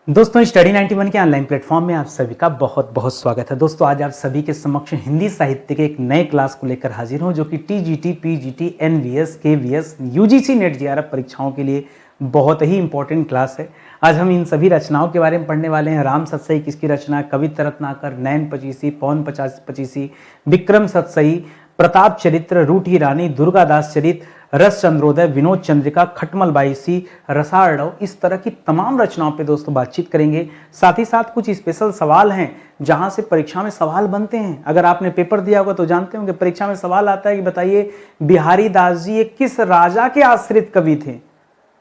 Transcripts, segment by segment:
दोस्तों स्टडी 91 के online platform में आप सभी का बहुत बहुत स्वागत है। दोस्तों आज आप सभी के समक्ष हिंदी साहित्य के एक नए क्लास को लेकर हाजिर हूं जो कि TGT, PGT, NVS, KVS, UGC NET JRF परीक्षाओं के लिए बहुत ही इंपॉर्टेंट क्लास है। आज हम इन सभी रचनाओं के बारे में पढ़ने वाले हैं। राम सतसई किसकी रचना, कवित्त रत्नाकर, नैन पचीसी, पवन पचीसी, विक्रम सतसई, प्रताप चरित्र, रूठी रानी, दुर्गादास चरित, रस चंद्रोदय, विनोद चंद्रिका, खटमल बाईसी, रसार्णव, इस तरह की तमाम रचनाओं पे दोस्तों बातचीत करेंगे। साथ ही साथ कुछ स्पेशल सवाल हैं जहां से परीक्षा में सवाल बनते हैं। अगर आपने पेपर दिया होगा तो जानते होंगे परीक्षा में सवाल आता है कि बताइए बिहारी दास जी एक किस राजा के आश्रित कवि थे।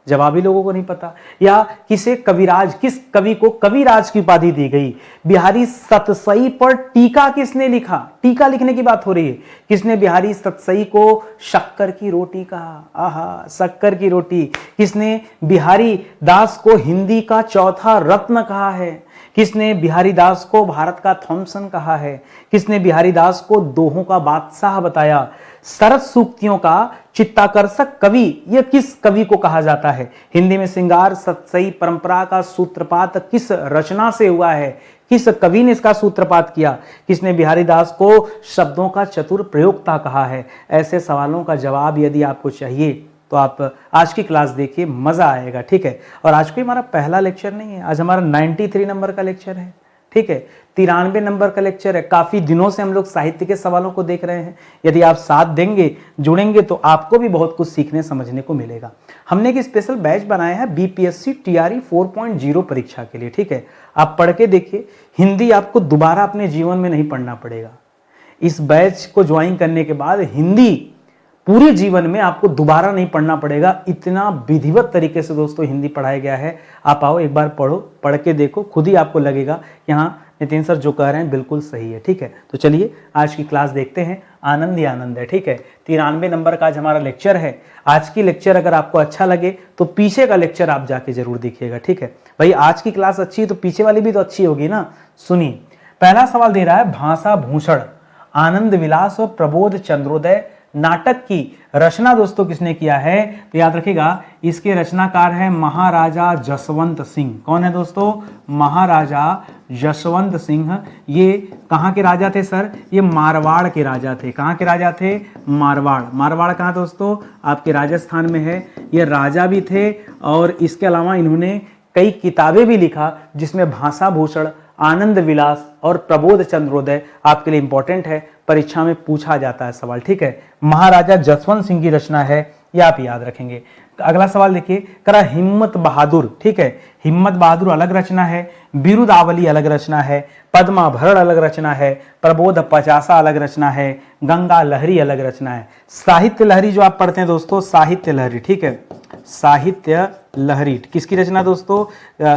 जवाबी लोगों को नहीं पता। या किसे कविराज, किस कवि को कविराज की उपाधि दी गई। बिहारी सतसई पर टीका किसने लिखा, टीका लिखने की बात हो रही है। किसने बिहारी सतसई को शक्कर की रोटी कहा, आहा शक्कर की रोटी। किसने बिहारी दास को हिंदी का चौथा रत्न कहा है। किसने बिहारी दास को भारत का थॉमसन कहा है। किसने बिहारी दास को दोहों का बादशाह बताया। सरस सूक्तियों का चित्ताकर्षक कवि यह किस कवि को कहा जाता है। हिंदी में श्रृंगार सतसई परंपरा का सूत्रपात किस रचना से हुआ है, किस कवि ने इसका सूत्रपात किया। किसने बिहारी दास को शब्दों का चतुर प्रयोक्ता कहा है। ऐसे सवालों का जवाब यदि आपको चाहिए तो आप आज की क्लास देखिए, मजा आएगा। ठीक है, और आज कोई हमारा पहला लेक्चर नहीं है, आज हमारा 93 नंबर का लेक्चर है। ठीक है, 93 नंबर का लेक्चर है। काफी दिनों से हम लोग साहित्य के सवालों को देख रहे हैं। यदि आप साथ देंगे, जुड़ेंगे तो आपको भी बहुत कुछ सीखने समझने को मिलेगा। हमने एक स्पेशल बैच बनाया है बीपीएससी टीआरई 4.0 परीक्षा के लिए। ठीक है, आप पढ़ के देखिए, हिंदी आपको दोबारा अपने जीवन में नहीं पढ़ना पड़ेगा। इस बैच को ज्वाइन करने के बाद हिंदी पूरे जीवन में आपको दोबारा नहीं पढ़ना पड़ेगा। इतना विधिवत तरीके से दोस्तों हिंदी पढ़ाया गया है। आप आओ एक बार पढ़ो, पढ़ के देखो, खुद ही आपको लगेगा कि हाँ नितिन सर जो कह रहे हैं बिल्कुल सही है। ठीक है, तो चलिए आज की क्लास देखते हैं। आनंद ही आनंद है। ठीक है, 93 नंबर का आज हमारा लेक्चर है। आज की लेक्चर अगर आपको अच्छा लगे तो पीछे का लेक्चर आप जाके जरूर देखिएगा। ठीक है भाई, आज की क्लास अच्छी है तो पीछे वाली भी तो अच्छी होगी ना। सुनिए, पहला सवाल दे रहा है भाषा भूषण, आनंद विलास और प्रबोध चंद्रोदय नाटक की रचना दोस्तों किसने किया है। तो याद रखिएगा इसके रचनाकार है महाराजा जसवंत सिंह। कौन है दोस्तों, महाराजा जसवंत सिंह। ये कहाँ के राजा थे सर, ये मारवाड़ के राजा थे। कहाँ के राजा थे, मारवाड़। मारवाड़ कहाँ दोस्तों, आपके राजस्थान में है। ये राजा भी थे और इसके अलावा इन्होंने कई किताबें भी लिखा जिसमें भाषा भूषण, आनंद विलास और प्रबोध चंद्रोदय आपके लिए इंपॉर्टेंट है, परीक्षा में पूछा जाता है सवाल। ठीक है, महाराजा जसवंत सिंह की रचना है, ये आप याद रखेंगे। अगला सवाल देखिए, करा हिम्मत बहादुर। ठीक है, हिम्मत बहादुर अलग रचना है, बिरुदावली अलग रचना है, पद्माभरण अलग रचना है, प्रबोध पचासा अलग रचना है, गंगा लहरी अलग रचना है। साहित्य लहरी जो आप पढ़ते हैं दोस्तों, साहित्य लहरी। ठीक है, साहित्य लहरी किसकी रचना दोस्तों,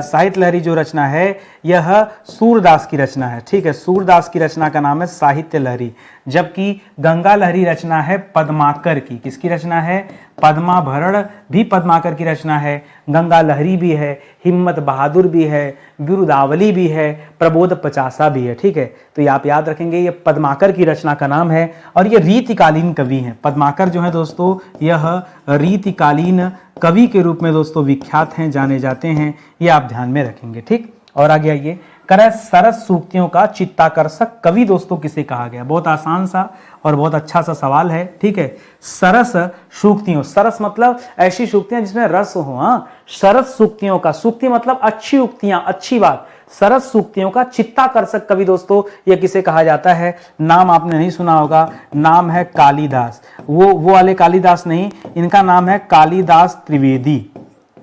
साहित्य लहरी जो रचना है यह सूरदास की रचना है। ठीक है, सूरदास की रचना का नाम है साहित्य लहरी। जबकि गंगा लहरी रचना है पद्माकर की। किसकी रचना है, पद्माभरण भी पद्माकर की रचना है, गंगा लहरी भी है, हिम्मत बहादुर भी है, बिरुदावली भी है, प्रबोध पचासा भी है। ठीक है, तो ये आप याद रखेंगे, ये पद्माकर की रचना का नाम है और ये रीतिकालीन कवि हैं। पद्माकर जो है दोस्तों यह रीतिकालीन कवि के रूप में दोस्तों विख्यात हैं, जाने जाते हैं, ये आप ध्यान में रखेंगे। ठीक, और आगे आइए, करे सरस सूक्तियों का चित्ताकर्षक कवि दोस्तों किसे कहा गया। बहुत आसान सा और बहुत अच्छा सा सवाल है। ठीक है, सरस सूक्तियों, सरस मतलब ऐसी सूक्तियां जिसमें रस हो। हाँ, सरस सूक्तियों का, सूक्ति मतलब अच्छी उक्तियां, अच्छी बात। सरस सूक्तियों का चित्ताकर्षक कवि दोस्तों ये किसे कहा जाता है। नाम आपने नहीं सुना होगा, नाम है कालिदास। वो वाले कालिदास नहीं, इनका नाम है कालिदास त्रिवेदी।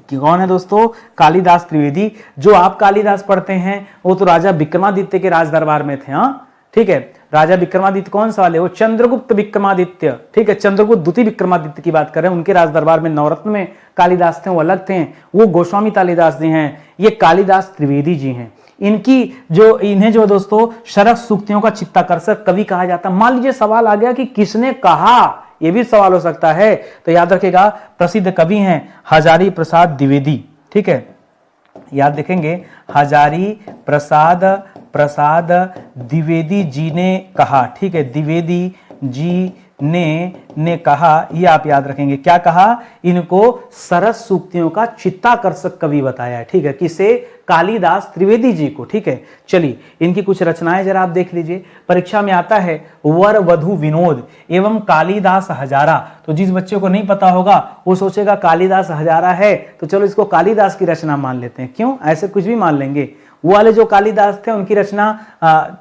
कि कौन है दोस्तों, कालिदास त्रिवेदी। जो आप कालिदास पढ़ते हैं वो तो राजा विक्रमादित्य के राज दरबार में थे। हाँ ठीक है, राजा विक्रमादित्य कौन सा वाले, वो चंद्रगुप्त विक्रमादित्य। ठीक है, चंद्रगुप्त द्वितीय विक्रमादित्य की बात कर रहे हैं, उनके राज दरबार में नवरत्न में कालिदास थे, वो अलग थे। वो गोस्वामी कालिदास जी हैं, ये कालिदास त्रिवेदी जी हैं। इन्हें जो दोस्तों सरस सूक्तियों का चित्ताकर्षक कवि कहा जाता है। मान लीजिए सवाल आ गया कि किसने कहा, ये भी सवाल हो सकता है, तो याद रखिएगा प्रसिद्ध कवि हैं हजारी प्रसाद द्विवेदी। ठीक है, याद रखेंगे हजारी प्रसाद द्विवेदी जी ने कहा। ठीक है, द्विवेदी जी ने कहा, ये आप याद रखेंगे, क्या कहा, इनको सरस सूक्तियों का चित्ताकर्षक कवि बताया है। ठीक है, किसे, कालिदास त्रिवेदी जी को। ठीक है, चलिए इनकी कुछ रचनाएं जरा आप देख लीजिए। परीक्षा में आता है वर वधु विनोद एवं कालिदास हजारा, तो जिस बच्चे को नहीं पता होगा वो सोचेगा कालिदास हजारा है तो चलो इसको कालिदास की रचना मान लेते हैं। क्यों, ऐसे कुछ भी मान लेंगे। वो वाले जो कालिदास थे उनकी रचना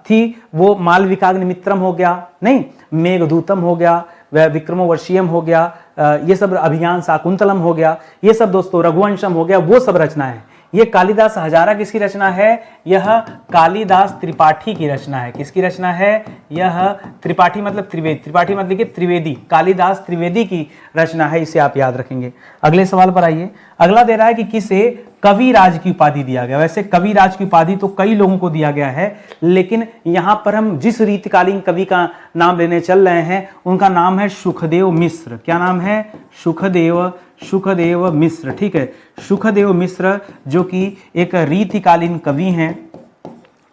थी वो मालविकाग्निमित्रम हो गया, नहीं, मेघदूतम हो गया, विक्रमोर्वशीयम हो गया, ये सब अभिज्ञान शाकुंतलम हो गया, ये सब दोस्तों रघुवंशम हो गया, वो सब रचनाएं। ये कालिदास हजारा किसकी रचना है, यह कालिदास त्रिपाठी की रचना है। किसकी रचना है, यह त्रिपाठी मतलब त्रिवेदी, त्रिपाठी मतलब कि त्रिवेदी, कालिदास त्रिवेदी की रचना है, इसे आप याद रखेंगे। अगले सवाल पर आइए। अगला दे रहा है कि किसे कविराज की उपाधि दिया गया। वैसे कविराज की उपाधि तो कई लोगों को दिया गया है, लेकिन यहां पर हम जिस रीतिकालीन कवि का नाम लेने चल रहे हैं उनका नाम है सुखदेव मिश्र। क्या नाम है, सुखदेव मिश्र। ठीक है, सुखदेव मिश्र जो कि एक रीतिकालीन कवि हैं,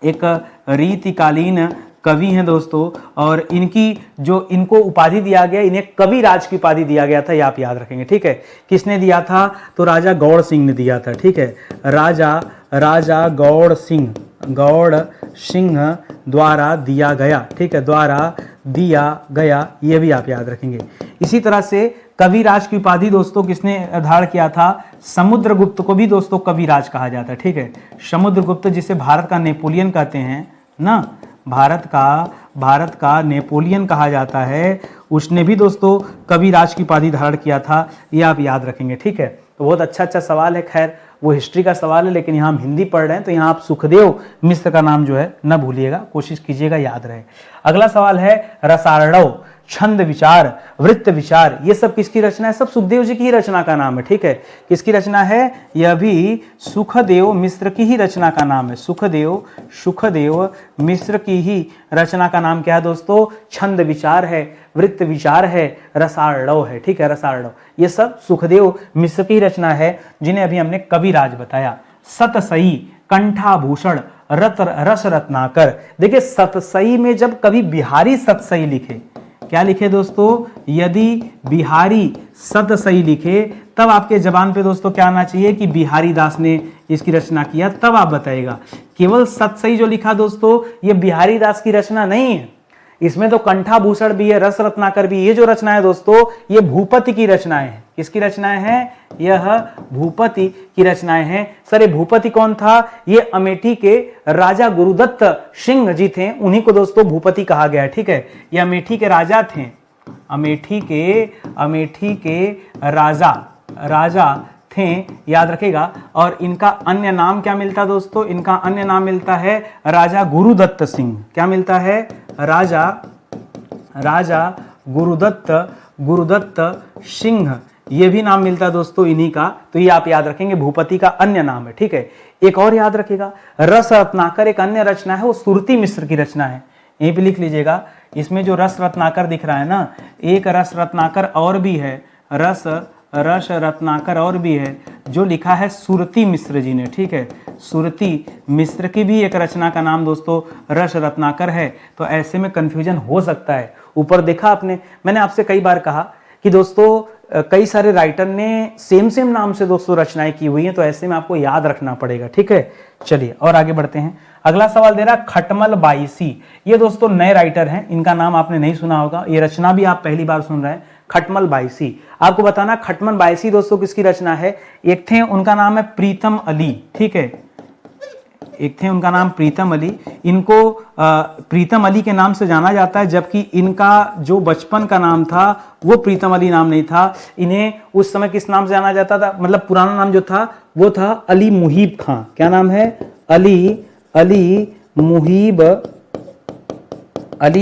एक रीतिकालीन कवि हैं दोस्तों, और इनकी जो इनको उपाधि दिया गया, इन्हें कविराज की उपाधि दिया गया था, ये आप याद रखेंगे। ठीक है, किसने दिया था, तो राजा गौड़ सिंह ने दिया था। ठीक है, राजा गौड़ सिंह द्वारा दिया गया। ठीक है, द्वारा दिया गया, ये भी आप याद रखेंगे। इसी तरह से कविराज की उपाधि दोस्तों किसने धारण किया था, समुद्रगुप्त को भी दोस्तों कविराज कहा जाता है। ठीक है, समुद्रगुप्त जिसे भारत का नेपोलियन कहते हैं ना, भारत का नेपोलियन कहा जाता है, उसने भी दोस्तों कविराज की उपाधि धारण किया था, ये आप याद रखेंगे। ठीक है, तो बहुत अच्छा सवाल है। खैर वो हिस्ट्री का सवाल है, लेकिन यहाँ हम हिंदी पढ़ रहे हैं तो यहाँ आप सुखदेव मिश्र का नाम जो है न भूलिएगा, कोशिश कीजिएगा याद रहे। अगला सवाल है रसार्णव, छंद विचार, वृत्त विचार, ये सब किसकी रचना है, सब सुखदेव जी की ही रचना का नाम है। ठीक है, किसकी रचना है, यह भी सुखदेव मिश्र की ही रचना का नाम है। सुखदेव मिश्र की ही रचना का नाम क्या है दोस्तों, छंद विचार है, वृत्त विचार है, रसार्णव है। ठीक है, रसार्णव, ये सब सुखदेव मिश्र की रचना है, जिन्हें अभी हमने कविराज बताया। सतसई, कंठाभूषण, रस रत्नाकर। देखिए सतसई में जब कभी बिहारी सतसई लिखे, क्या लिखे दोस्तों, यदि बिहारी सतसई लिखे तब आपके जबान पे दोस्तों क्या आना चाहिए कि बिहारी दास ने इसकी रचना किया, तब आप बताइएगा। केवल सतसई जो लिखा दोस्तों ये बिहारी दास की रचना नहीं है, इसमें तो कंठाभूषण भी है, रस रत्नाकर भी। ये जो रचना है दोस्तों ये भूपति की रचनाएं हैं। किसकी रचनाएं हैं, यह भूपति की रचनाएं हैं। सर ये भूपति कौन था, ये अमेठी के राजा गुरुदत्त सिंह जी थे, उन्हीं को दोस्तों भूपति कहा गया है। ठीक है, ये अमेठी के राजा थे, अमेठी के राजा थे, याद रखेगा। और इनका अन्य नाम क्या मिलता दोस्तों, इनका अन्य नाम मिलता है राजा गुरुदत्त सिंह। क्या मिलता है, राजा गुरुदत्त सिंह, ये भी नाम मिलता है दोस्तों इन्हीं का। तो ये आप याद रखेंगे, भूपति का अन्य नाम है। ठीक है, एक और याद रखिएगा, रस रत्नाकर एक अन्य रचना है, वो सुरती मिश्र की रचना है, यहीं पे लिख लीजिएगा। इसमें जो रस रत्नाकर दिख रहा है ना, एक रस रत्नाकर और भी है, रस रत्नाकर और भी है, जो लिखा है सुरती मिश्र जी ने। ठीक है, सुरती मिश्र की भी एक रचना का नाम दोस्तों रस रत्नाकर है। तो ऐसे में कंफ्यूजन हो सकता है। ऊपर देखा आपने, मैंने आपसे कई बार कहा कि दोस्तों कई सारे राइटर ने सेम नाम से दोस्तों रचनाएं की हुई हैं, तो ऐसे में आपको याद रखना पड़ेगा। ठीक है, चलिए और आगे बढ़ते हैं। अगला सवाल दे रहा खटमल बाईसी, ये दोस्तों नए राइटर हैं, इनका नाम आपने नहीं सुना होगा, ये रचना भी आप पहली बार सुन रहे हैं, खटमल बाईसी। आपको बताना खटमल बाईसी दोस्तों किसकी रचना है। एक थे उनका नाम है प्रीतम अली। ठीक है, एक थे उनका नाम प्रीतम अली, इनको प्रीतम अली के नाम से जाना जाता है, जबकि इनका जो बचपन का नाम था वो प्रीतम अली नाम नहीं था। इन्हें उस समय किस नाम से जाना जाता था, मतलब पुराना नाम जो था वो था अली मुहीब खां। क्या नाम है, अली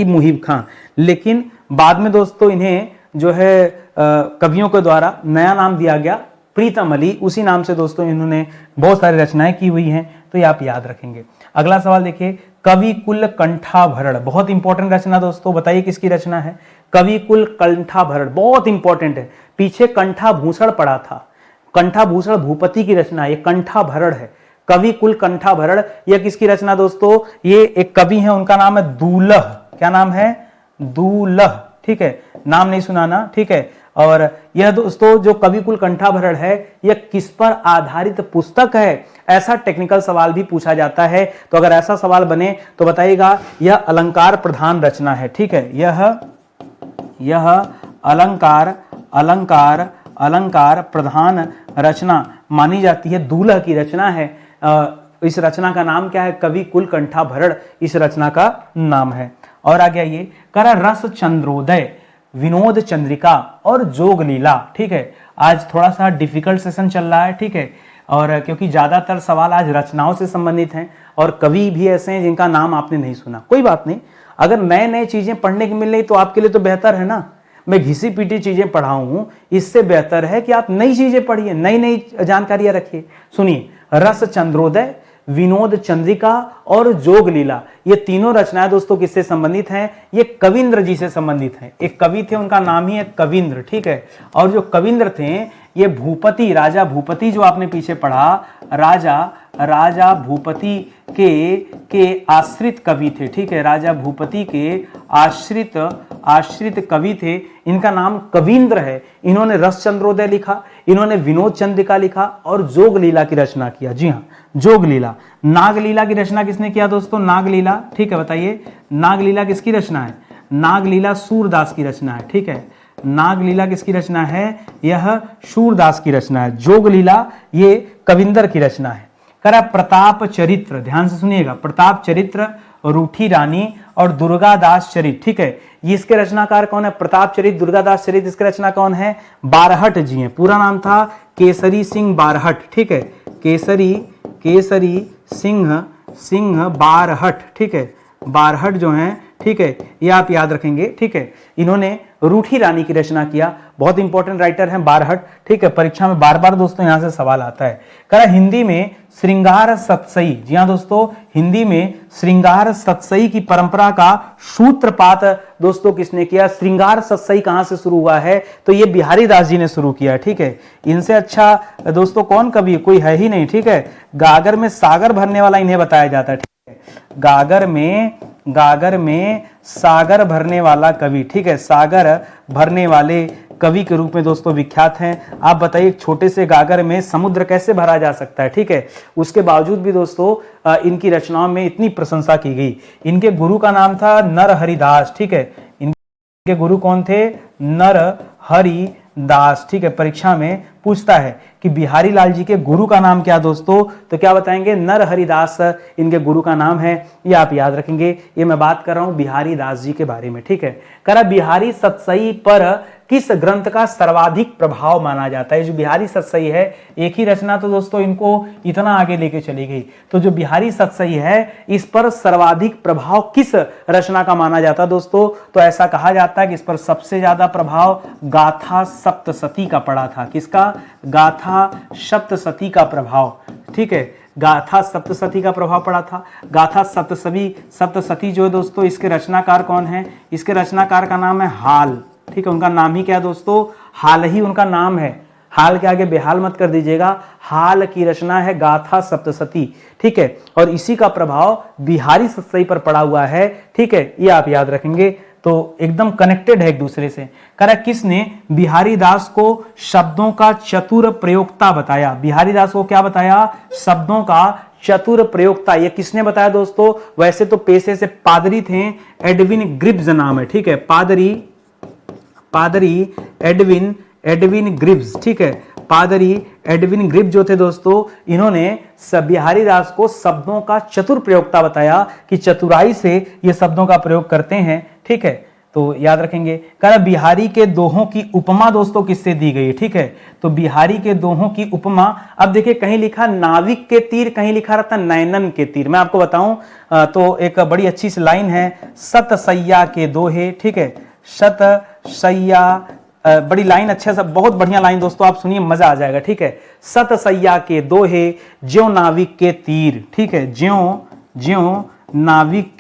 मुहीब खां। लेकिन बाद में दोस्तों इन्हें जो है कवियों के द्वारा नया नाम दिया गया प्रीतम अली, उसी नाम से दोस्तों इन्होंने बहुत सारी रचनाएं की हुई हैं, तो ये आप याद रखेंगे। अगला सवाल देखिए, कवि कुल कंठाभरण, बहुत इंपॉर्टेंट रचना दोस्तों, बताइए किसकी रचना है। कवि कुल कंठाभरण बहुत इंपॉर्टेंट है, पीछे कंठाभूषण पड़ा था, कंठाभूषण भूपति की रचना है, ये कंठाभरण है। कवि कुल कंठाभरण यह किसकी रचना दोस्तों, ये एक कवि है, उनका नाम है दूल्ह। क्या नाम है, दूल्ह। ठीक है, नाम नहीं सुनाना, ठीक है। और यह दोस्तों जो कविकुल कंठाभरण है यह किस पर आधारित पुस्तक है, ऐसा टेक्निकल सवाल भी पूछा जाता है। तो अगर ऐसा सवाल बने तो बताइएगा यह अलंकार प्रधान रचना है, ठीक है। यह अलंकार प्रधान रचना मानी जाती है, दूल्ह की रचना है। इस रचना का नाम क्या है? कविकुल कंठाभरण इस रचना का नाम है। और आगे आइए, करा रस चंद्रोदय, विनोद चंद्रिका और जोग लीला, ठीक है। आज थोड़ा सा डिफिकल्ट सेशन चल रहा है, ठीक है, और क्योंकि ज्यादातर सवाल आज रचनाओं से संबंधित हैं और कवि भी ऐसे हैं जिनका नाम आपने नहीं सुना। कोई बात नहीं, अगर नए नए चीजें पढ़ने की मिल रही तो आपके लिए तो बेहतर है ना। मैं घिसी पीटी चीजें पढ़ाऊं, इससे बेहतर है कि आप नई चीजें पढ़िए, नई नई जानकारियां रखिए। सुनिए, रस चंद्रोदय, विनोद चंद्रिका और जोग लीला, ये तीनों रचनाएं दोस्तों किससे संबंधित हैं? ये कविंद्र जी से संबंधित हैं। एक कवि थे, उनका नाम ही है कविंद्र, ठीक है। और जो कविंद्र थे ये भूपति, राजा भूपति जो आपने पीछे पढ़ा, राजा भूपति के आश्रित कवि थे, ठीक है। राजा भूपति के आश्रित कवि थे, इनका नाम कविंद्र है। इन्होंने रस चंद्रोदय लिखा, इन्होंने विनोद चंद्रिका लिखा और जोग लीला की रचना किया। जी हाँ, जोग लीला। नागलीला की रचना किसने किया दोस्तों? नागलीला, ठीक है, बताइए नागलीला किसकी रचना है? नागलीला सूरदास की रचना है, ठीक है। नागलीला किसकी रचना है? यह सूरदास की रचना है। जोग लीला ये कविंदर की रचना है। करा प्रताप चरित्र, ध्यान से सुनिएगा, प्रताप चरित्र, रूठी रानी और दुर्गादास चरित, ठीक है। ये इसके रचनाकार कौन है? प्रताप चरित, दुर्गादास चरित, इसके रचना कौन है? बारहट जी हैं। पूरा नाम था केसरी सिंह बारहट, ठीक है। केसरी सिंह बारहट, ठीक है। बारहट जो हैं, ठीक है, ये आप याद रखेंगे, ठीक है। इन्होंने रूठी रानी की रचना किया, बहुत इंपॉर्टेंट राइटर हैं बारहट, ठीक है। परीक्षा में बार बार दोस्तों यहां से सवाल आता है। कह हिंदी में श्रृंगार सतसई, जी हाँ दोस्तों, हिंदी में श्रृंगार सतसई की परंपरा का सूत्रपात दोस्तों किसने किया? श्रृंगार सतसई कहां से शुरू हुआ है? तो ये बिहारी दास जी ने शुरू किया, ठीक है। इनसे अच्छा दोस्तों कौन कवि? कोई है ही नहीं, ठीक है। गागर में सागर भरने वाला इन्हें बताया जाता है, ठीक है। गागर में सागर भरने वाला कवि, ठीक है, सागर भरने वाले कवि के रूप में दोस्तों विख्यात हैं। आप बताइए एक छोटे से गागर में समुद्र कैसे भरा जा सकता है, ठीक है। उसके बावजूद भी दोस्तों इनकी रचनाओं में इतनी प्रशंसा की गई। इनके गुरु का नाम था नरहरिदास, ठीक है। इनके गुरु कौन थे? नरहरिदास, ठीक है। परीक्षा में पूछता है कि बिहारी लाल जी के गुरु का नाम क्या दोस्तों? तो क्या बताएंगे? नरहरिदास इनके गुरु का नाम है, ये आप याद रखेंगे। ये मैं बात कर रहा हूं बिहारी दास जी के बारे में, ठीक है। करा बिहारी सतसई पर किस ग्रंथ का सर्वाधिक प्रभाव माना जाता है? जो बिहारी सतसई है, एक ही रचना तो दोस्तों इनको इतना आगे लेके चली गई। तो जो बिहारी सतसई है, इस पर सर्वाधिक प्रभाव किस रचना का माना जाता है दोस्तों? तो ऐसा कहा जाता है कि इस पर सबसे ज्यादा प्रभाव गाथा सप्तशती का पड़ा था। किसका? गाथा सप्तशती का प्रभाव, ठीक है। गाथा सप्तशती का प्रभाव पड़ा था। गाथा सप्तशती जो है दोस्तों, इसके रचनाकार कौन है? इसके रचनाकार का नाम है हाल, ठीक है। उनका नाम ही क्या है दोस्तों? हाल ही उनका नाम है। हाल के आगे बेहाल मत कर दीजिएगा। हाल की रचना है गाथा सप्तशती, ठीक है। और इसी का प्रभाव बिहारी सतसई पर पड़ा हुआ है, ठीक है। ये आप याद रखेंगे, तो एकदम कनेक्टेड है एक दूसरे से। करा किसने बिहारी दास को शब्दों का चतुर प्रयोक्ता बताया? बिहारी दास को क्या बताया? शब्दों का चतुर प्रयोक्ता। ये किसने बताया दोस्तों? वैसे तो पेशे से पादरी थे, एडविन ग्रिव्स नाम है, ठीक है। पादरी एडविन ग्रिव्स, ठीक है। पादरी एडविन ग्रिव्स जो थे दोस्तों, इन्होंने बिहारी दास को शब्दों का चतुर प्रयोक्ता बताया कि चतुराई से ये शब्दों का प्रयोग करते हैं, ठीक है। तो याद रखेंगे। कह बिहारी के दोहों की उपमा दोस्तों किससे दी गई? ठीक है, तो बिहारी के दोहों की उपमा, अब देखिए कहीं लिखा नाविक के तीर, कहीं लिखा रहता नैनन के तीर। मैं आपको बताऊं तो एक बड़ी अच्छी सी लाइन है, सत सैया के दोहे, ठीक है, सत सैया, बड़ी लाइन, अच्छा सा बहुत बढ़िया लाइन दोस्तों, आप सुनिए मजा आ जाएगा, ठीक है। सत सैया के दोहे ज्यों नाविक के तीर, ठीक है, ज्यों नाविक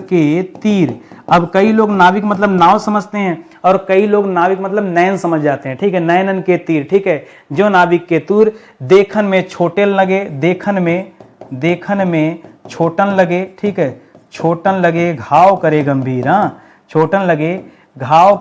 के तीर। अब कई लोग नाविक मतलब नाव समझते हैं और कई लोग नाविक मतलब नैन समझ जाते हैं, ठीक है, नैनन के तीर, ठीक है, जो नाविक के तीर देखन में छोटेल लगे, देखन में छोटन लगे, ठीक है, छोटन लगे घाव करे गंभीर, हाँ, छोटन लगे, घाव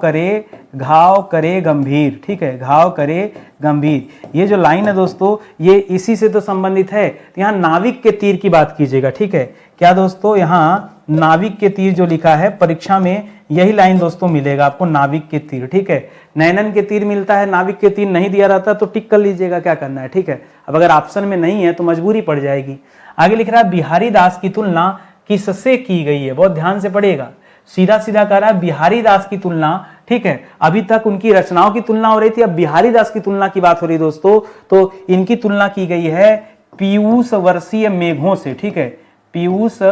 करे गंभीर, ठीक है, घाव करे गंभीर। ये जो लाइन है दोस्तों ये इसी से तो संबंधित है। तो यहाँ नाविक के तीर की बात कीजिएगा, ठीक है। क्या दोस्तों, यहाँ नाविक के तीर जो लिखा है परीक्षा में यही लाइन दोस्तों मिलेगा आपको, नाविक के तीर, ठीक है। नैनन के तीर मिलता है, नाविक के तीर नहीं दिया रहता तो टिक कर लीजिएगा, क्या करना है, ठीक है। अब अगर ऑप्शन में नहीं है तो मजबूरी पड़ जाएगी। आगे लिख रहा है बिहारी दास की तुलना किससे की गई है, बहुत ध्यान से पढ़िएगा। सीधा सीधा कह रहा है बिहारी दास की तुलना, ठीक है। अभी तक उनकी रचनाओं की तुलना हो रही थी, अब बिहारी दास की तुलना की बात हो रही दोस्तों। तो इनकी तुलना की गई है पीयूष वर्षीय मेघों से, ठीक है। पीयूष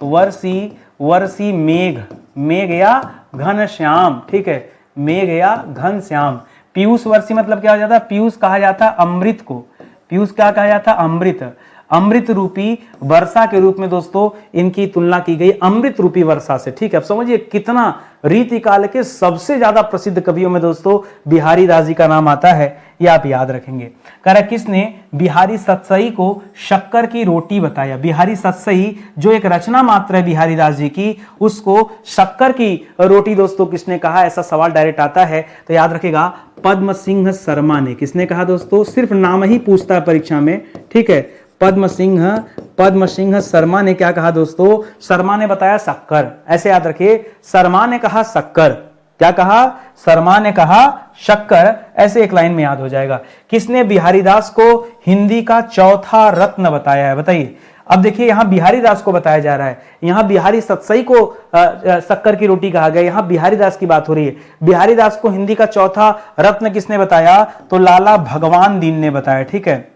वर्षी मेघ, मेघ या घन श्याम, ठीक है, मेघ या घन श्याम। पीयूष वर्षी मतलब क्या हो जाता है, पीयूष कहा जाता है अमृत को, पीयूष क्या कहा जाता है, अमृत, अमृत रूपी वर्षा के रूप में दोस्तों इनकी तुलना की गई अमृत रूपी वर्षा से, ठीक है। अब समझिए कितना रीति काल के सबसे ज्यादा प्रसिद्ध कवियों में दोस्तों बिहारी दास जी का नाम आता है, ये आप याद रखेंगे। कह रहा किसने बिहारी सतसई को शक्कर की रोटी बताया। बिहारी सतसई जो एक रचना मात्र है बिहारी दास जी की, उसको शक्कर की रोटी दोस्तों किसने कहा, ऐसा सवाल डायरेक्ट आता है तो याद रखेगा पद्म सिंह शर्मा ने। किसने कहा दोस्तों, सिर्फ नाम ही पूछता है परीक्षा में, ठीक है। पद्म सिंह शर्मा ने क्या कहा दोस्तों, शर्मा ने बताया शक्कर, ऐसे याद रखिए, शर्मा ने कहा शक्कर, क्या कहा, शर्मा ने कहा शक्कर, ऐसे एक लाइन में याद हो जाएगा। किसने बिहारी दास को हिंदी का चौथा रत्न बताया है, बताइए। अब देखिए यहां बिहारी दास को बताया जा रहा है, यहां बिहारी सतसई को शक्कर की रोटी कहा गया, यहां बिहारी दास की बात हो रही है। बिहारी दास को हिंदी का चौथा रत्न किसने बताया, तो लाला भगवान दीन ने बताया, ठीक है।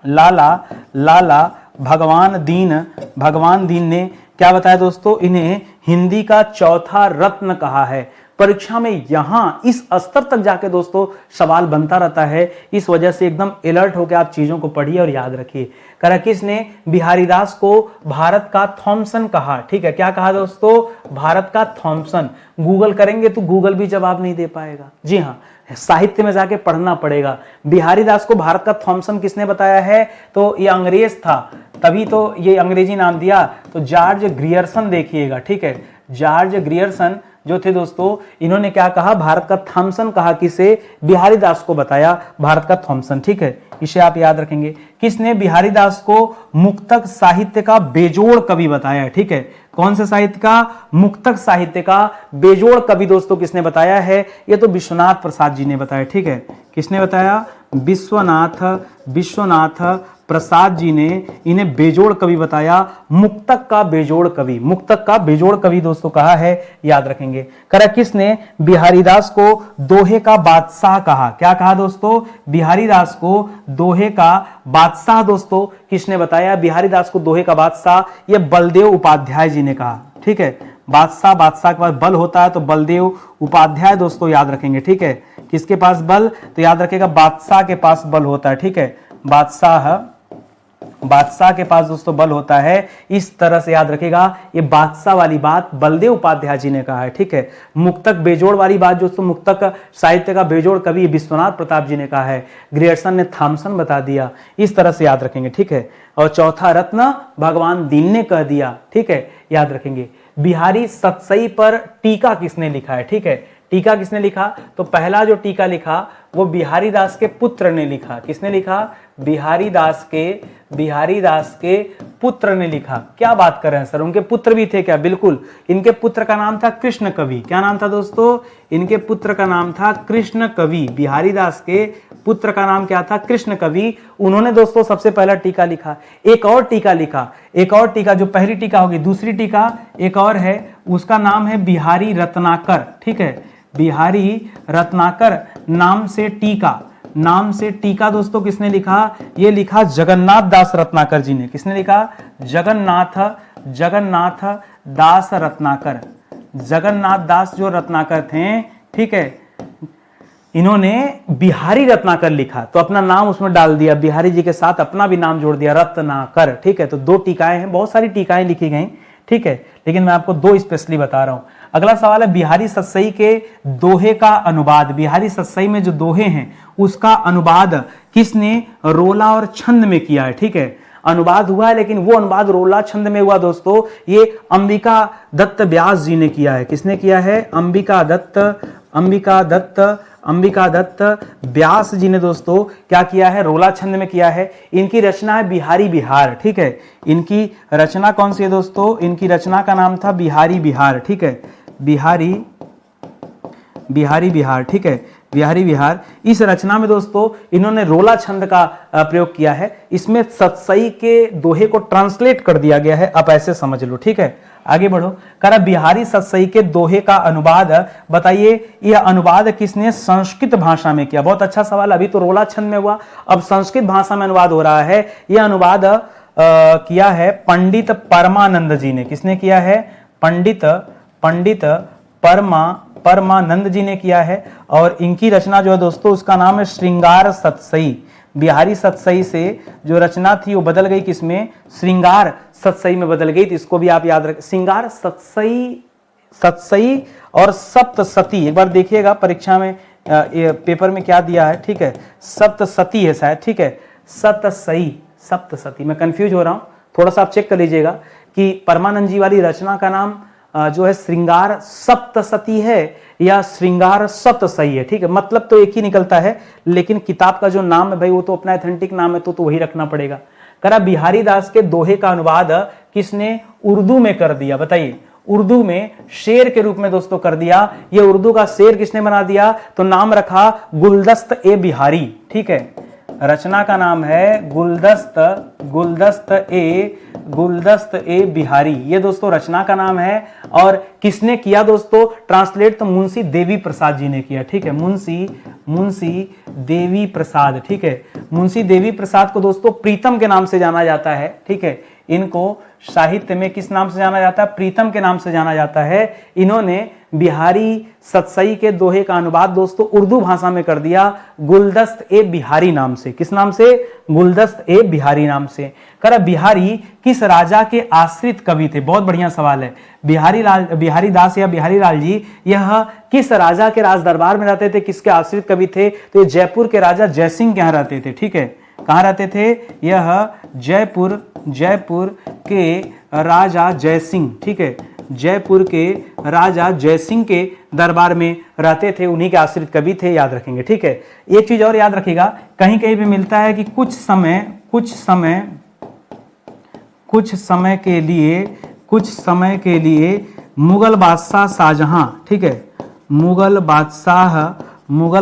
लाला भगवान दीन ने क्या बताया दोस्तों, इन्हें हिंदी का चौथा रत्न कहा है। परीक्षा में यहां इस स्तर तक जाके दोस्तों सवाल बनता रहता है, इस वजह से एकदम अलर्ट होकर आप चीजों को पढ़िए और याद रखिए। कह किसने बिहारी दास को भारत का थॉमसन कहा, ठीक है। क्या कहा दोस्तों, भारत का थॉमसन। गूगल करेंगे तो गूगल भी जवाब नहीं दे पाएगा, जी हाँ, साहित्य में जाके पढ़ना पड़ेगा। बिहारी दास को भारत का थॉमसन किसने बताया है, तो ये अंग्रेज था, तभी तो ये अंग्रेजी नाम दिया। तो जॉर्ज ग्रियर्सन देखिएगा, ठीक है। जॉर्ज ग्रियर्सन जो थे दोस्तों, इन्होंने क्या कहा, भारत का थॉमसन कहा, किसे, बिहारी दास को बताया भारत का थॉमसन, ठीक है। इसे आप याद रखेंगे। किसने बिहारी दास को मुक्तक साहित्य का बेजोड़ कवि बताया, ठीक है। कौन से साहित्य का, मुक्तक साहित्य का बेजोड़ कवि दोस्तों किसने बताया है, ये तो विश्वनाथ प्रसाद जी ने बताया, ठीक है। किसने बताया, विश्वनाथ प्रसाद जी ने इन्हें बेजोड़ कवि बताया, मुक्तक का बेजोड़ कवि, मुक्तक का बेजोड़ कवि दोस्तों कहा है, याद रखेंगे। करा किसने बिहारी दास को दोहे का बादशाह कहा, क्या कहा दोस्तों, बिहारी दास को दोहे का बादशाह दोस्तों किसने बताया, बिहारी दास को दोहे का बादशाह ये बलदेव उपाध्याय जी ने कहा, ठीक है। बादशाह के पास बल होता है तो बलदेव उपाध्याय दोस्तों याद रखेंगे, ठीक है। किसके पास बल, तो याद रखेगा बादशाह के पास बल होता है, ठीक है। बादशाह के पास दोस्तों बल होता है, इस तरह से याद रखेगा। ये बादशाह वाली बात बलदेव उपाध्याय जी ने कहा है, ठीक है। मुक्तक बेजोड़ वाली बात दोस्तों, मुक्तक साहित्य का बेजोड़ कवि विश्वनाथ प्रताप जी ने कहा है, ग्रियर्सन ने थॉमसन बता दिया, इस तरह से याद रखेंगे, ठीक है। और चौथा रत्न भगवान दीन ने कह दिया, ठीक है, याद रखेंगे। बिहारी सतसई पर टीका किसने लिखा है, ठीक है। टीका किसने लिखा, तो पहला जो टीका लिखा वो बिहारी दास के पुत्र ने लिखा। किसने लिखा, बिहारी दास के पुत्र ने लिखा। क्या बात कर रहे हैं सर, उनके पुत्र भी थे क्या, बिल्कुल। इनके पुत्र का नाम था कृष्ण कवि। क्या नाम था दोस्तों, इनके पुत्र का नाम था कृष्ण कवि। बिहारी दास के पुत्र का नाम क्या था, कृष्ण कवि। उन्होंने दोस्तों सबसे पहला टीका लिखा। एक और टीका लिखा, एक और टीका, जो पहली टीका होगी, दूसरी टीका एक और है, उसका नाम है बिहारी रत्नाकर, ठीक है। बिहारी रत्नाकर नाम से टीका दोस्तों किसने लिखा, ये लिखा जगन्नाथ दास रत्नाकर जी ने। किसने लिखा, जगन्नाथ दास रत्नाकर। जगन्नाथ दास जो रत्नाकर थे, ठीक है, इन्होंने बिहारी रत्नाकर लिखा तो अपना नाम उसमें डाल दिया, बिहारी जी के साथ अपना भी नाम जोड़ दिया, रत्नाकर, ठीक है। तो दो टीकाएं हैं, बहुत सारी टीकाएं लिखी गई, ठीक है, लेकिन मैं आपको दो स्पेशली बता रहा हूं। अगला सवाल है बिहारी सतसई के दोहे का अनुवाद। बिहारी सतसई में जो दोहे हैं उसका अनुवाद किसने रोला और छंद में किया है, ठीक है। अनुवाद हुआ है, लेकिन वो अनुवाद रोला छंद में हुआ दोस्तों। ये अंबिका दत्त व्यास जी ने किया है। किसने किया है? अंबिका दत्त व्यास जी ने दोस्तों क्या किया है? रोला छंद में किया है। इनकी रचना है बिहारी बिहार, ठीक है। इनकी रचना कौन सी है दोस्तों? इनकी रचना का नाम था बिहारी बिहार, ठीक है। बिहारी बिहार, ठीक है, बिहारी बिहार। इस रचना में दोस्तों इन्होंने रोला छंद का प्रयोग किया है। इसमें सतसई के दोहे को ट्रांसलेट कर दिया गया है, आप ऐसे समझ लो, ठीक है। आगे बढ़ो। करा बिहारी सतसई के दोहे का अनुवाद बताइए, यह अनुवाद किसने संस्कृत भाषा में किया? बहुत अच्छा सवाल। अभी तो रोला छंद में हुआ, अब संस्कृत भाषा में अनुवाद हो रहा है। यह अनुवाद किया है पंडित परमानंद जी ने। किसने किया है? पंडित परमानंद जी ने किया है। और इनकी रचना जो है दोस्तों उसका नाम है श्रृंगार सतसई। बिहारी सतसई से जो रचना थी वो बदल गई किसमें? श्रृंगार सतसई में बदल गई। तो इसको भी आप याद रखें, श्रृंगार सतसई और सप्तसती। एक बार देखिएगा परीक्षा में पेपर में क्या दिया है, ठीक है। सप्तसती है शायद, ठीक है। सप्तसती, मैं कंफ्यूज हो रहा हूं, थोड़ा सा आप चेक कर लीजिएगा कि परमानंद जी वाली रचना का नाम जो है श्रृंगार सप्तसती है या श्रृंगार सतसई है, ठीक है। मतलब तो एक ही निकलता है, लेकिन किताब का जो नाम है भाई वो तो अपना एथेंटिक नाम है, तो वही रखना पड़ेगा। करा बिहारी दास के दोहे का अनुवाद किसने उर्दू में कर दिया? बताइए, उर्दू में शेर के रूप में दोस्तों कर दिया। ये उर्दू का शेर किसने बना दिया? तो नाम रखा गुलदस्त ए बिहारी, ठीक है। रचना का नाम है गुलदस्त ए बिहारी। ये दोस्तों रचना का नाम है। और किसने किया दोस्तों ट्रांसलेट? तो मुंशी देवी प्रसाद जी ने किया, ठीक है। मुंशी देवी प्रसाद, ठीक है। मुंशी देवी प्रसाद को दोस्तों प्रीतम के नाम से जाना जाता है, ठीक है। इनको साहित्य में किस नाम से जाना जाता है? प्रीतम के नाम से जाना जाता है। इन्होंने बिहारी सतसई के दोहे का अनुवाद दोस्तों उर्दू भाषा में कर दिया गुलदस्त ए बिहारी नाम से। किस नाम से? गुलदस्त ए बिहारी नाम से। करा बिहारी किस राजा के आश्रित कवि थे? बहुत बढ़िया सवाल है। बिहारी दास या बिहारी लाल जी यह किस राजा के राज दरबार में रहते थे? किसके आश्रित कवि थे? तो ये जयपुर के राजा जयसिंह के यहाँ रहते थे, ठीक है। कहाँ रहते थे? यह जयपुर के राजा जयसिंह, ठीक है। जयपुर के राजा जयसिंह के दरबार में रहते थे, उन्हीं के आश्रित कवि थे, याद रखेंगे, ठीक है। एक चीज और याद रखिएगा, कहीं कहीं पे मिलता है कि कुछ समय के लिए मुगल बादशाह शाहजहां, ठीक है, मुगल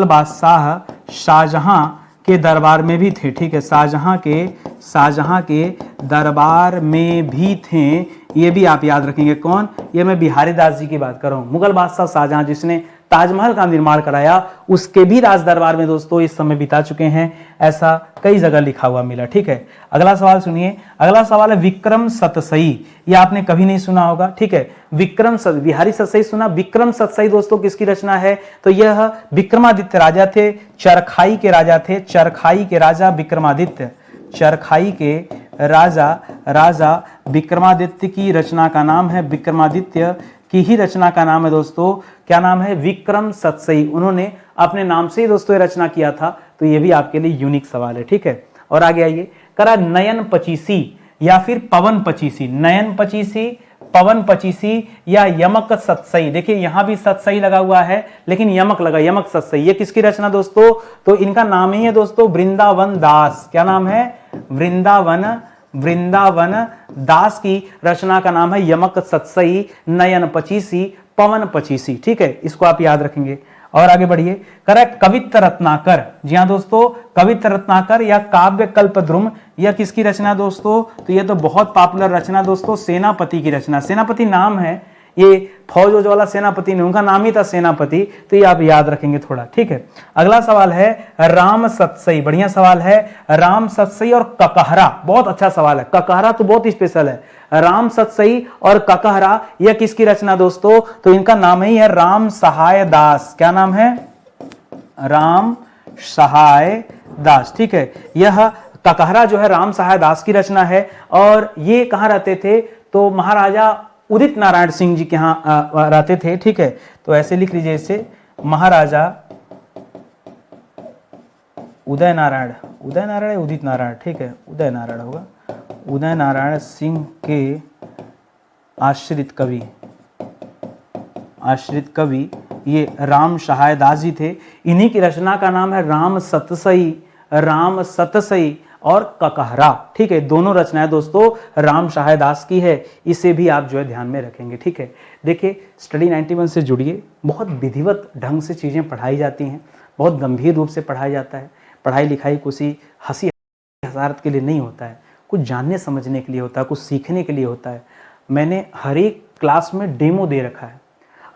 बादशाह शाहजहां के दरबार में भी थे, ठीक है। शाहजहां के दरबार में भी थे, ये भी आप याद रखेंगे। कौन? ये मैं बिहारी दास जी की बात कर रहा हूं। मुगल बादशाह शाहजहां जिसने ताजमहल का निर्माण कराया, उसके भी राज दरबार में दोस्तों इस समय बिता चुके हैं, ऐसा कई जगह लिखा हुआ मिला, ठीक है। अगला सवाल सुनिए। अगला सवाल है विक्रम सतसई। ये आपने कभी नहीं सुना होगा, ठीक है। बिहारी सतसई सुना। विक्रम सतसई दोस्तों किसकी रचना है? तो यह विक्रमादित्य राजा थे, चरखाई के राजा थे। चरखाई के राजा विक्रमादित्य, चरखाई के राजा विक्रमादित्य की रचना का नाम है, विक्रमादित्य की ही रचना का नाम है दोस्तों, क्या नाम है? विक्रम सतसई। उन्होंने अपने नाम से ही दोस्तों ये रचना किया था। तो ये भी आपके लिए यूनिक सवाल है, ठीक है। और आगे आइए। करा नयन पचीसी या फिर पवन पचीसी। नयन पचीसी, पवन पचीसी या यमक सतसई। देखिए यहां भी सतसई लगा हुआ है, लेकिन यमक लगा, यमक सतसई। ये किसकी रचना दोस्तों? तो इनका नाम ही है दोस्तों वृंदावन दास। क्या नाम है? वृंदावन दास की रचना का नाम है यमक सतसई, नयन पचीसी, पवन पचीसी, ठीक है। इसको आप याद रखेंगे। और आगे बढ़िए। करेक्ट, कवित्त रत्नाकर। जी हाँ दोस्तों, कवित्त रत्नाकर या काव्य कल्पद्रुम, यह किसकी रचना दोस्तों? तो यह तो बहुत पॉपुलर रचना दोस्तों, सेनापति की रचना। सेनापति नाम है, ये फौज वाला सेनापति नहीं, उनका नाम ही था सेनापति। तो ये आप याद रखेंगे थोड़ा, ठीक है। अगला सवाल है राम सतसई। बढ़िया सवाल है। राम सतसई और ककहरा, बहुत अच्छा सवाल है। ककहरा तो बहुत स्पेशल है। राम सतसई और ककहरा यह किसकी रचना दोस्तों? तो इनका नाम ही है राम सहाय दास। क्या नाम है? राम सहाय दास, ठीक है। यह ककहरा जो है राम सहाय दास की रचना है। और ये कहाँ रहते थे? तो महाराजा उदित नारायण सिंह जी के यहाँ रहते थे, ठीक है। तो ऐसे लिख लीजिए इसे, महाराजा उदय नारायण, उदय नारायण या उदित नारायण, ठीक है उदय नारायण होगा, उदय नारायण सिंह के आश्रित कवि ये राम सहाय दास जी थे। इन्हीं की रचना का नाम है राम सतसई और ककहरा, ठीक है। दोनों रचनाएं दोस्तों राम सहाय दास की है, इसे भी आप जो है ध्यान में रखेंगे, ठीक है। देखिए स्टडी 91 से जुड़िए, बहुत विधिवत ढंग से चीज़ें पढ़ाई जाती हैं, बहुत गंभीर रूप से पढ़ाया जाता है। पढ़ाई लिखाई कुछ हंसी हजारत के लिए नहीं होता है, कुछ जानने समझने के लिए होता है, कुछ सीखने के लिए होता है। मैंने हर एक क्लास में डेमो दे रखा है।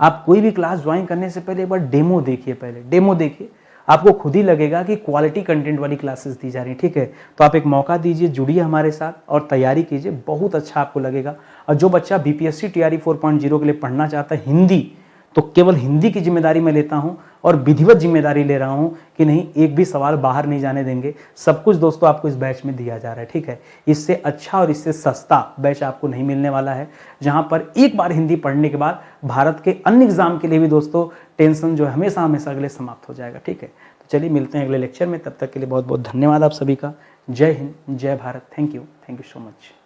आप कोई भी क्लास ज्वाइन करने से पहले एक बार डेमो देखिए, पहले डेमो देखिए, आपको खुद ही लगेगा कि क्वालिटी कंटेंट वाली क्लासेस दी जा रही, ठीक है। तो आप एक मौका दीजिए, जुड़िए हमारे साथ और तैयारी कीजिए, बहुत अच्छा आपको लगेगा। और जो बच्चा बीपीएससी टीआरई 4.0 के लिए पढ़ना चाहता है हिंदी, तो केवल हिंदी की जिम्मेदारी मैं लेता हूं और विधिवत जिम्मेदारी ले रहा हूं कि नहीं एक भी सवाल बाहर नहीं जाने देंगे। सब कुछ दोस्तों आपको इस बैच में दिया जा रहा है, ठीक है। इससे अच्छा और इससे सस्ता बैच आपको नहीं मिलने वाला है, जहां पर एक बार हिंदी पढ़ने के बाद भारत के अन्य एग्जाम के लिए भी दोस्तों टेंशन जो है हमेशा हमेशा के लिए समाप्त हो जाएगा, ठीक है। तो चलिए मिलते हैं अगले लेक्चर में, तब तक के लिए बहुत बहुत धन्यवाद आप सभी का। जय हिंद, जय Bharat, thank you so much.